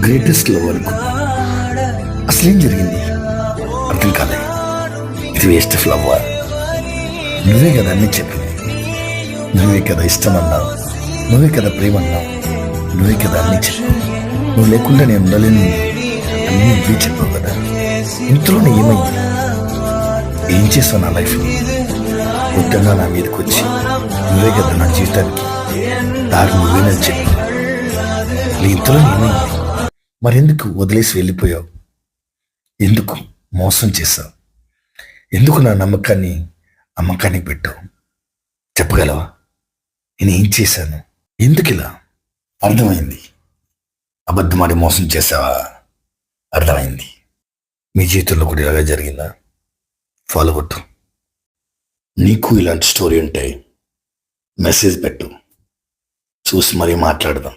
Greatest love అనుకున్నా. అసలేం జరిగింది అర్థం కాలే. ఇది వేస్ట్ ఆఫ్ లవ్. నువ్వే కదా అన్నీ చెప్పింది, నువ్వే కదా ఇష్టం అన్నావు, నువ్వే కదా ప్రేమ అన్నావు, నువ్వే కదా అన్నీ చెప్పావు. నువ్వు లేకుండా నేను ఉండలేను అన్నీ నువ్వే చెప్పావు కదా. ఇంతలోనే ఏమైంది? ఏం చేస్తావు నా లైఫ్ని? గుడ్డగా నా మీదకి వచ్చి నువ్వే కదా నా జీవితానికి దారి నువ్వేనని చెప్పావు. ఇంతలో ఏమైంది? మరెందుకు వదిలేసి వెళ్ళిపోయావు? ఎందుకు మోసం చేశావు? ఎందుకు నా నమ్మకాన్ని అమ్మకానికి పెట్టావు? చెప్పగలవా? నేను ఏం చేశాను? ఎందుకు ఇలా? అర్థమైంది. అబద్ధమాడి మోసం చేసావా? అర్థమైంది. మీ జీవితంలో కూడా ఇలాగా జరిగిందా? ఫాలో కొట్టు. నీకు ఇలాంటి స్టోరీ ఉంటే మెసేజ్ పెట్టు, చూసి మరీ మాట్లాడదాం.